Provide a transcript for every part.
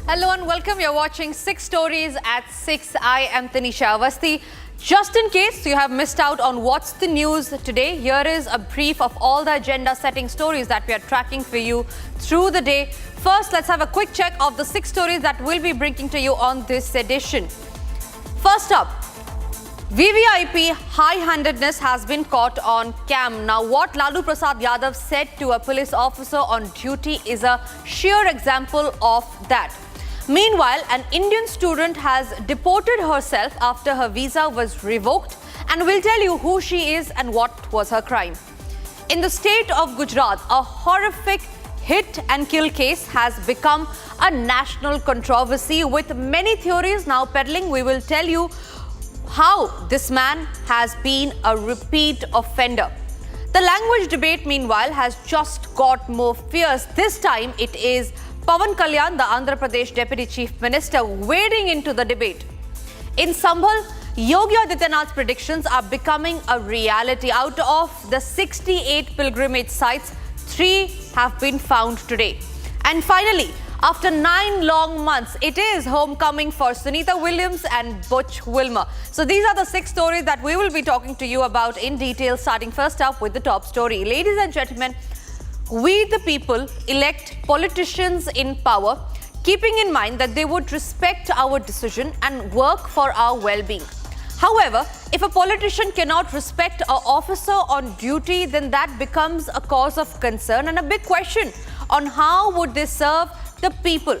Hello and welcome. You're watching 6 Stories at 6. I am Tanisha Awasthi. Just in case you have missed out on what's the news today, here is a brief of all the agenda-setting stories that we are tracking for you through the day. First, let's have a quick check of the 6 stories that we'll be bringing to you on this edition. First up, VVIP high-handedness has been caught on cam. Now, what Lalu Prasad Yadav said to a police officer on duty is a sheer example of that. Meanwhile, an Indian student has deported herself after her visa was revoked, and we'll tell you who she is and what was her crime. In the state of Gujarat, a horrific hit and kill case has become a national controversy with many theories now peddling. We will tell you how this man has been a repeat offender. The language debate, meanwhile, has just got more fierce. This time it is Pawan Kalyan, the Andhra Pradesh Deputy Chief Minister, wading into the debate. In Sambhal, Yogi Adityanath's predictions are becoming a reality. Out of the 68 pilgrimage sites, 3 have been found today. And finally, after 9 long months, it is homecoming for Sunita Williams and Butch Wilmer. So these are the 6 stories that we will be talking to you about in detail, starting first up with the top story. Ladies and gentlemen, we the people elect politicians in power, keeping in mind that they would respect our decision and work for our well-being. However, if a politician cannot respect an officer on duty, then that becomes a cause of concern and a big question on how would they serve the people.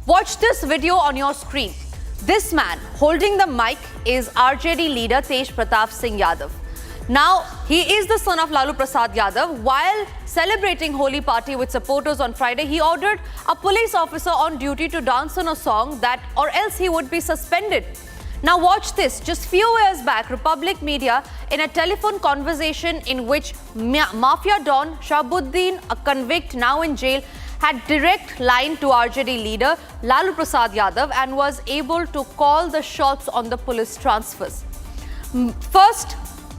Watch this video on your screen. This man holding the mic is RJD leader Tej Pratap Singh Yadav. Now, he is the son of Lalu Prasad Yadav. While celebrating Holi party with supporters on Friday, he ordered a police officer on duty to dance on a song or else he would be suspended. Now watch this. Just few years back, Republic Media, in a telephone conversation in which Mafia Don Shahabuddin, a convict now in jail, had direct line to RJD leader Lalu Prasad Yadav and was able to call the shots on the police transfers. First,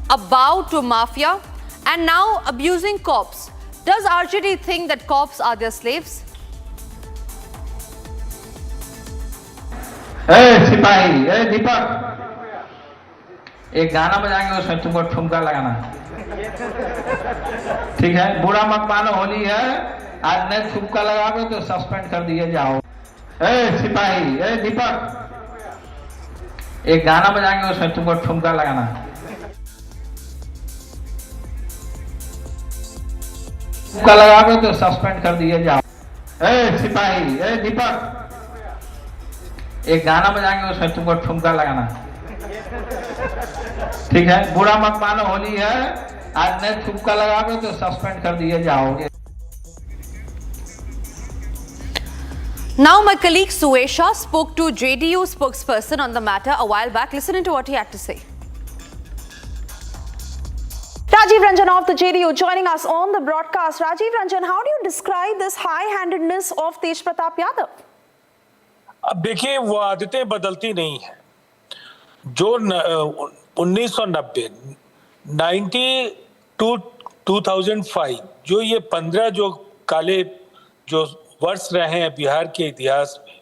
a bow to Mafia, and now abusing cops. Does RJD think that cops are their slaves? सिपाही दीपक, एक गाना बजाएंगे, उसमें तुमको ठुमका लगाना, ठीक है? बुरा मत मानो, होली है, आज नहीं ठुमका लगाओगे तो सस्पेंड कर दिए जाओ। सिपाही दीपक, एक गाना बजाएंगे, उसमें तुमको ठुमका लगाना, ठुमका लगाओगे तो सस्पेंड कर दिए जाओ। सिपाही दीपक, एक गाना बजाएंगे, उसमें तुमको ठुमका लगाना, ठीक है? बुरा मत मानो, होली है, आज नहीं ठुमका लगाओगे तो सस्पेंड कर दिए जाओगे। Now, my colleague Suesha spoke to JDU spokesperson on the matter a while back. Listen to what he had to say. Rajiv Ranjan of the JDU joining us on the broadcast. Rajiv Ranjan, how do you describe this high-handedness of Tej Pratap Yadav? अब देखिए, वो आदतें बदलती नहीं है। जो 1990 2005 जो ये 15 जो काले जो वर्ष रहे हैं बिहार के इतिहास में,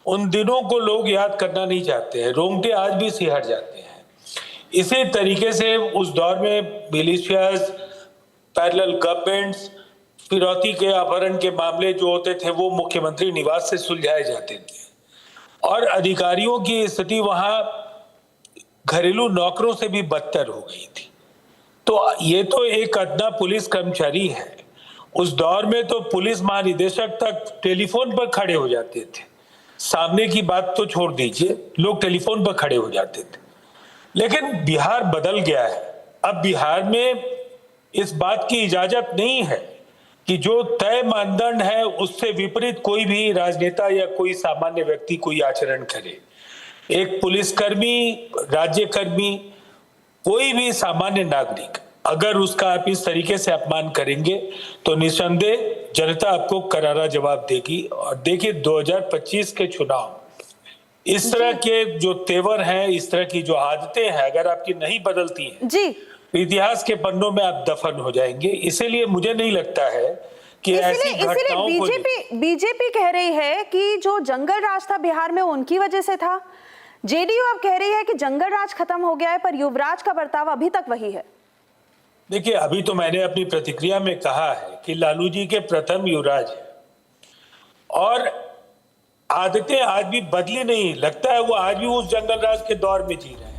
उन दिनों को लोग याद करना नहीं चाहते हैं। रोंगटे आज भी सिहर जाते हैं। इसी तरीके से उस दौर में मिलिशियाज, पैरेलल गवर्नमेंट्स, फिरौती के अपहरण के मामले जो होते थे वो मुख्यमंत्री निवास से सुलझाए जाते थे, और अधिकारियों की स्थिति वहां घरेलू नौकरों से भी बदतर हो गई थी। तो ये तो एक अदना पुलिस कर्मचारी है। उस दौर में तो पुलिस महानिदेशक तक टेलीफोन पर खड़े हो जाते थे। सामने की बात तो छोड़ दीजिए, लोग टेलीफोन पर खड़े हो जाते थे। लेकिन बिहार बदल गया है। अब बिहार में इस बात की इजाजत नहीं है कि जो तय मानदंड है उससे विपरीत कोई भी राजनेता या कोई सामान्य व्यक्ति कोई आचरण करे। एक पुलिसकर्मी, राज्यकर्मी, कोई भी सामान्य नागरिक अगर उसका आप इस तरीके से अपमान करेंगे तो निसंदेह जनता आपको करारा जवाब देगी। और देखिए 2025 के चुनाव, इस तरह के जो तेवर हैं, इस तरह की जो आदतें हैं, अगर आपकी नहीं बदलती हैं जी, इतिहास के पन्नों में आप दफन हो जाएंगे। इसीलिए मुझे नहीं लगता है कि ऐसी इसीलिए घटनाओं को बीजेपी कह रही है कि जो जंगल राज था बिहार में उनकी वजह से था। जेडीयू अब कह रही है कि जंगल राज खत्म हो गया है, पर युवराज का बर्ताव अभी तक वही है। देखिए, अभी तो मैंने अपनी प्रतिक्रिया में कहा है कि लालू जी के प्रथम युवराज है और आदतें आज भी बदली नहीं, लगता है वो आज भी उस जंगल राज के दौर में जी रहे हैं।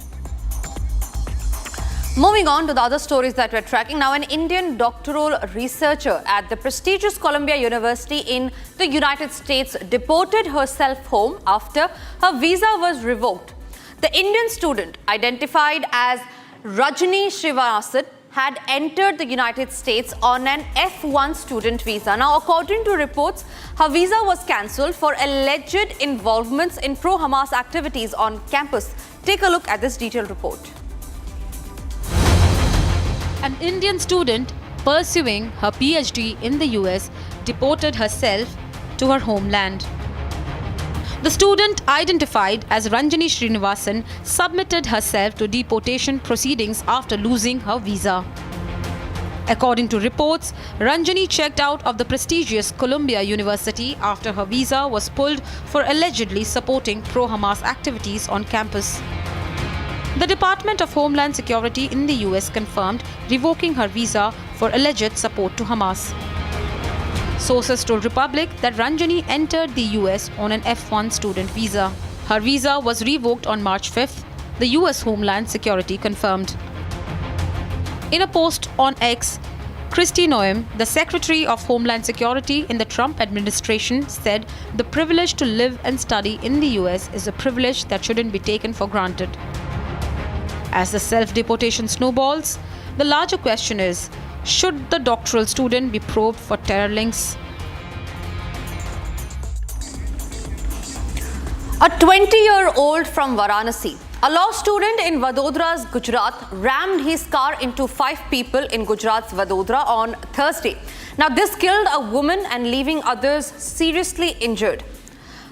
Moving on to the other stories that we're tracking now, an Indian doctoral researcher at the prestigious Columbia University in the United States deported herself home after her visa was revoked. The Indian student, identified as Rajni Srinivasan, had entered the United States on an F1 student visa. Now, according to reports, her visa was cancelled for alleged involvements in pro-Hamas activities on campus. Take a look at this detailed report. An Indian student pursuing her PhD in the US deported herself to her homeland. The student, identified as Ranjani Srinivasan, submitted herself to deportation proceedings after losing her visa. According to reports, Ranjani checked out of the prestigious Columbia University after her visa was pulled for allegedly supporting pro-Hamas activities on campus. The Department of Homeland Security in the US confirmed revoking her visa for alleged support to Hamas. Sources told Republic that Ranjani entered the US on an F1 student visa. Her visa was revoked on March 5th, the US Homeland Security confirmed. In a post on X, Kristi Noem, the Secretary of Homeland Security in the Trump administration, said the privilege to live and study in the US is a privilege that shouldn't be taken for granted. As the self-deportation snowballs, the larger question is, should the doctoral student be probed for terror links? A 20-year-old from Varanasi, a law student in Vadodara's Gujarat, rammed his car into 5 people in Gujarat's Vadodara on Thursday. Now, this killed a woman and leaving others seriously injured.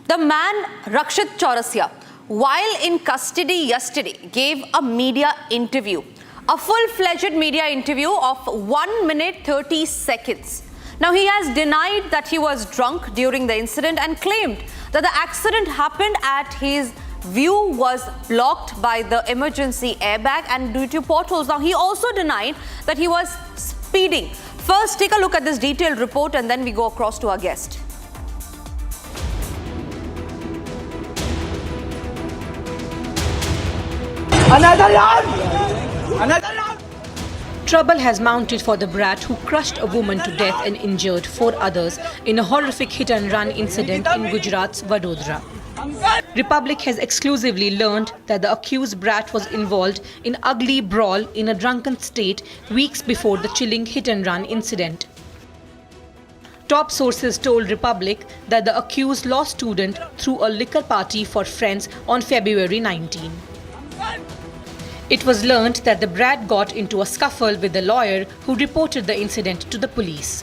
The man, Rakshit Chaurasia, while in custody yesterday, gave a media interview, a full-fledged media interview of 1 minute 30 seconds. Now, he has denied that he was drunk during the incident and claimed that the accident happened at his view was blocked by the emergency airbag and due to potholes. Now, he also denied that he was speeding. First, take a look at this detailed report and then we go across to our guest. Another round! Another round! Trouble has mounted for the brat who crushed a woman to death and injured 4 others in a horrific hit-and-run incident in Gujarat's Vadodara. Republic has exclusively learned that the accused brat was involved in ugly brawl in a drunken state weeks before the chilling hit-and-run incident. Top sources told Republic that the accused law student threw a liquor party for friends on February 19. It was learned that the brat got into a scuffle with the lawyer who reported the incident to the police.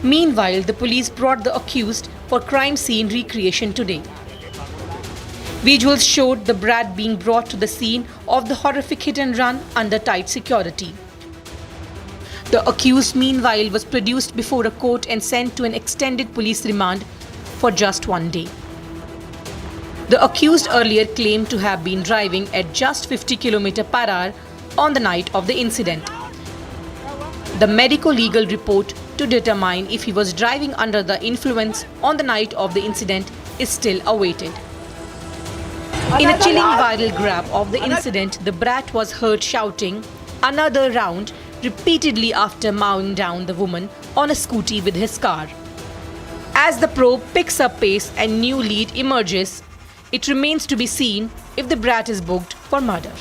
Meanwhile, the police brought the accused for crime scene recreation today. Visuals showed the brat being brought to the scene of the horrific hit and run under tight security. The accused, meanwhile, was produced before a court and sent to an extended police remand for just 1 day. The accused earlier claimed to have been driving at just 50 km/h on the night of the incident. The medico-legal report to determine if he was driving under the influence on the night of the incident is still awaited. In a chilling viral grab of the incident, the brat was heard shouting, "Another round," repeatedly after mowing down the woman on a scooty with his car. As the probe picks up pace and new lead emerges, it remains to be seen if the brat is booked for murder.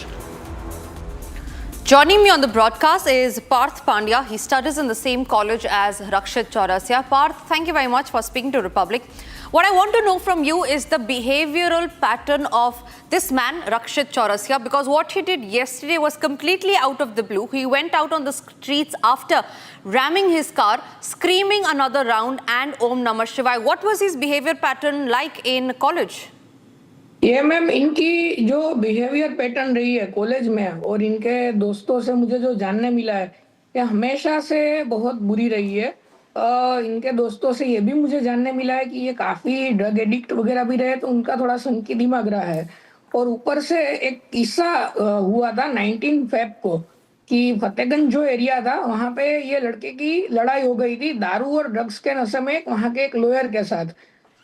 Joining me on the broadcast is Parth Pandya. He studies in the same college as Rakshit Chaurasia. Parth, thank you very much for speaking to Republic. What I want to know from you is the behavioral pattern of this man, Rakshit Chaurasia, because what he did yesterday was completely out of the blue. He went out on the streets after ramming his car, screaming another round and Om Namah Shivaya. What was his behavior pattern like in college? ये ma'am इनकी जो behaviour pattern रही है college में और इनके दोस्तों से मुझे जो जानने मिला है ये हमेशा से बहुत बुरी रही है। इनके दोस्तों से ये भी मुझे जानने मिला है कि ये काफी ड्रग एडिक्ट वगैरह भी रहे, तो उनका थोड़ा संकी दिमाग रहा है। और ऊपर से एक किस्सा हुआ था 19 फेब को कि फतेहगंज जो एरिया था वहां पे ये लड़के की लड़ाई हो गई थी दारू और ड्रग्स के नशे में वहां के एक लॉयर के साथ।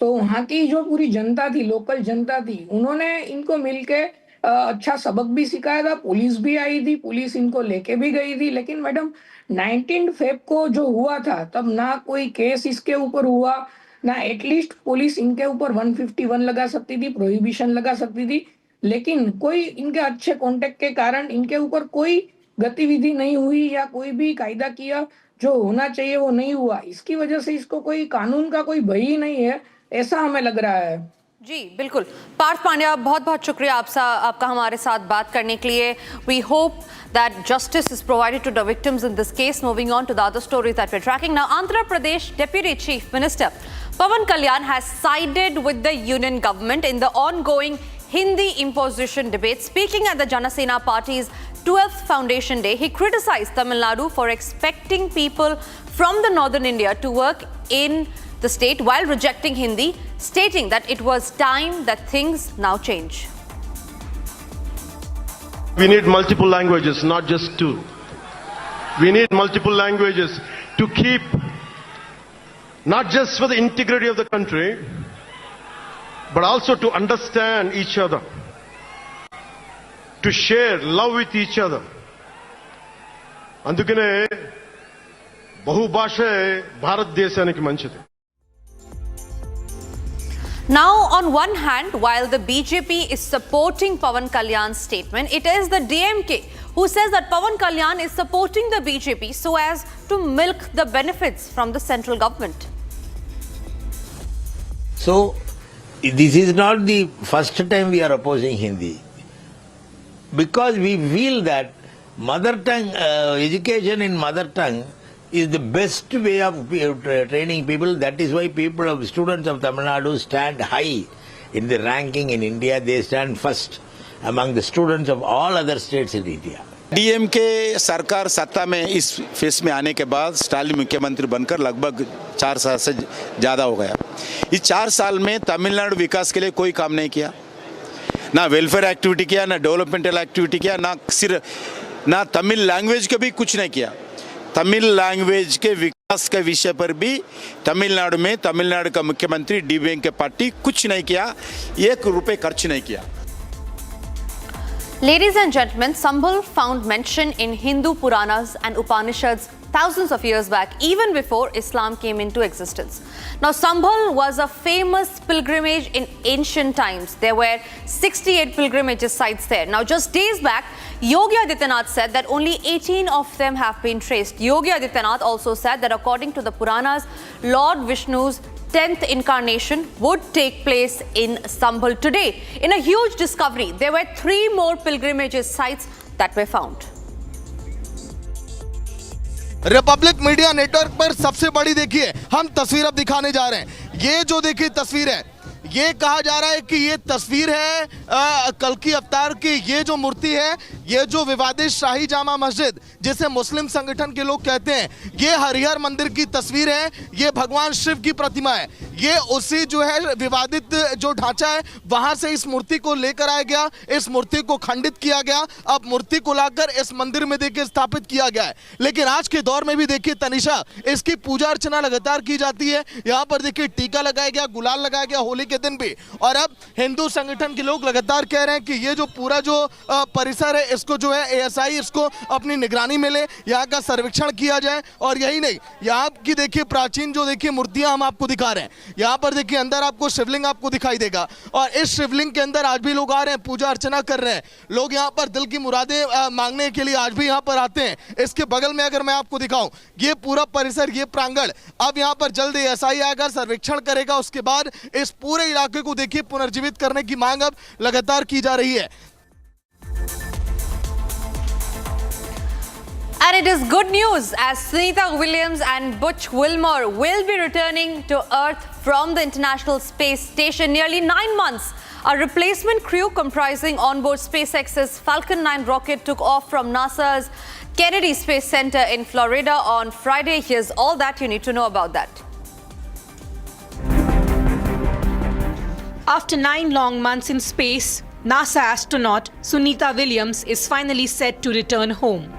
तो वहां की जो पूरी जनता थी, लोकल जनता थी, उन्होंने इनको मिलके अच्छा सबक भी सिखाया था। पुलिस भी आई थी, पुलिस इनको लेके भी गई थी। लेकिन मैडम 19 फेब को जो हुआ था तब ना कोई केस इसके ऊपर हुआ, ना एटलीस्ट पुलिस इनके ऊपर 151 लगा सकती थी, प्रोहिबिशन लगा सकती थी। लेकिन कोई इनके अच्छे कांटेक्ट के कारण इनके ऊपर कोई गतिविधि नहीं हुई या कोई भी कायदा किया जो होना चाहिए वो नहीं हुआ। इसकी वजह से इसको कोई कानून का कोई भय ही नहीं है, ऐसा हमें लग रहा है। जी बिल्कुल। पार्थ पांड्या, बहुत बहुत शुक्रिया आपका हमारे साथ बात करने के लिए। We hope that justice is provided to the victims in this case. Moving on to the other stories that we're tracking now. Andhra Pradesh Deputy Chief Minister Pawan Kalyan has sided with the union government in the ongoing Hindi imposition debate. Speaking at the Janasena Party's 12th Foundation Day, he criticized Tamil Nadu for expecting people from the northern India to work in the state while rejecting Hindi, stating that it was time that things now change. We need multiple languages, not just two. We need multiple languages to keep, not just for the integrity of the country, but also to understand each other, to share love with each other. అందుకనే బహుభాషే భారతదేశానికి మంచిది. Now, on one hand, while the BJP is supporting Pawan Kalyan's statement, it is the DMK who says that Pawan Kalyan is supporting the BJP so as to milk the benefits from the central government. So, this is not the first time we are opposing Hindi. Because we feel that mother tongue, education in mother tongue is the best way of training people. That is why students of Tamil Nadu stand high in the ranking in India. They stand first among the students of all other states in India. DMK सरकार सत्ता में इस face में आने के बाद Stalin मुख्यमंत्री बनकर लगभग 4 साल से ज़्यादा हो गया। इस 4 साल में तमिलनाडु विकास के लिए कोई काम नहीं किया, ना वेलफेयर एक्टिविटी किया, ना डेवलपमेंटल एक्टिविटी किया, ना तमिल लैंग्वेज के भी कुछ नहीं किया। तमिल लैंग्वेज के विकास के विषय पर भी तमिलनाडु में तमिलनाडु का मुख्यमंत्री डीएमके पार्टी कुछ नहीं किया, 1 रुपए खर्च नहीं किया। Ladies and gentlemen, Sambhal found mention in Hindu Puranas and Upanishads thousands of years back, even before Islam came into existence. Now, Sambhal was a famous pilgrimage in ancient times. There were 68 pilgrimage sites there. Now, just days back, Yogi Adityanath said that only 18 of them have been traced. Yogi Adityanath also said that according to the Puranas, Lord Vishnu's 10th incarnation would take place in Sambhal today. In a huge discovery, there were 3 more pilgrimage sites that were found. Republic media network पर सबसे बड़ी देखिए हम तस्वीर अब दिखाने जा रहे हैं। ये जो देखिए तस्वीर है, ये कहा जा रहा है कि ये तस्वीर है कल्कि अवतार की। ये जो मूर्ति है, ये जो विवादित शाही जामा मस्जिद जिसे मुस्लिम संगठन के लोग कहते हैं, ये हरिहर मंदिर की तस्वीर है। ये भगवान शिव की प्रतिमा है। ये उसी जो है विवादित जो ढांचा है वहां से इस मूर्ति को लेकर आया गया, इस मूर्ति को खंडित किया गया। अब मूर्ति को लाकर इस मंदिर में देखिए स्थापित किया गया है। लेकिन आज के दौर में भी देखिए तनिषा, इसकी पूजा अर्चना लगातार की जाती है। यहाँ पर देखिए टीका लगाया गया, गुलाल लगाया गया होली के दिन भी। और अब हिंदू संगठन के लोग लगातार कह रहे हैं कि ये जो पूरा जो परिसर है इसको जो है एएसआई इसको अपनी निगरानी में ले, यहाँ का सर्वेक्षण किया जाए। और यही नहीं, यहाँ की देखिए प्राचीन जो देखिए मूर्तियां हम आपको दिखा रहे हैं। यहाँ पर देखिए अंदर आपको शिवलिंग आपको दिखाई देगा और इस शिवलिंग के अंदर आज भी लोग आ रहे हैं, पूजा अर्चना कर रहे हैं। लोग यहाँ पर दिल की मुरादें मांगने के लिए आज भी यहाँ पर आते हैं। इसके बगल में अगर मैं आपको दिखाऊं, ये पूरा परिसर, ये प्रांगण, अब यहाँ पर जल्द एएसआई आएगा, सर्वेक्षण करेगा। उसके बाद इस पूरे इलाके को देखिए पुनर्जीवित करने की मांग अब लगातार की जा रही है। And it is good news as Sunita Williams and Butch Wilmore will be returning to Earth from the International Space Station nearly 9 months A replacement crew comprising onboard SpaceX's Falcon 9 rocket took off from NASA's Kennedy Space Center in Florida on Friday. Here's all that you need to know about that. After 9 long months in space, NASA astronaut Sunita Williams is finally set to return home.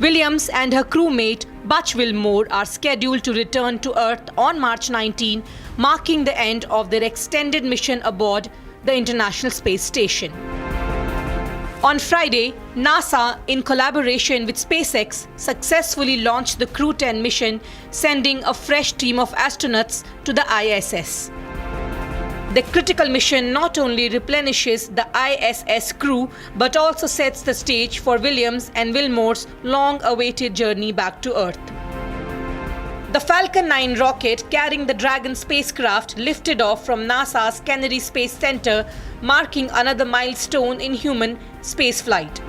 Williams and her crewmate Butch Wilmore are scheduled to return to Earth on March 19, marking the end of their extended mission aboard the International Space Station. On Friday, NASA, in collaboration with SpaceX, successfully launched the Crew 10 mission, sending a fresh team of astronauts to the ISS. The critical mission not only replenishes the ISS crew but also sets the stage for Williams and Wilmore's long-awaited journey back to Earth. The Falcon 9 rocket carrying the Dragon spacecraft lifted off from NASA's Kennedy Space Center, marking another milestone in human spaceflight.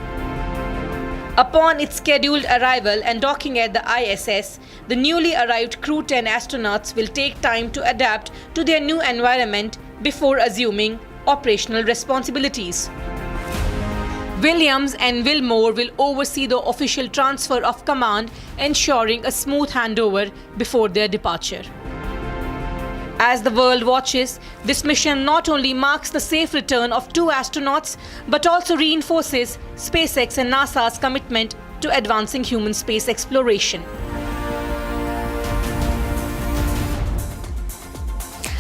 Upon its scheduled arrival and docking at the ISS, the newly arrived Crew 10 astronauts will take time to adapt to their new environment before assuming operational responsibilities. Williams and Wilmore will oversee the official transfer of command, ensuring a smooth handover before their departure. As the world watches, this mission not only marks the safe return of 2 astronauts, but also reinforces SpaceX and NASA's commitment to advancing human space exploration.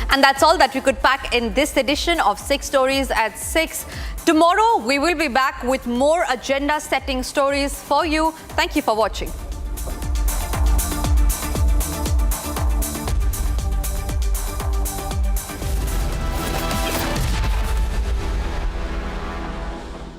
And that's all that we could pack in this edition of 6 Stories at 6. Tomorrow, we will be back with more agenda-setting stories for you. Thank you for watching.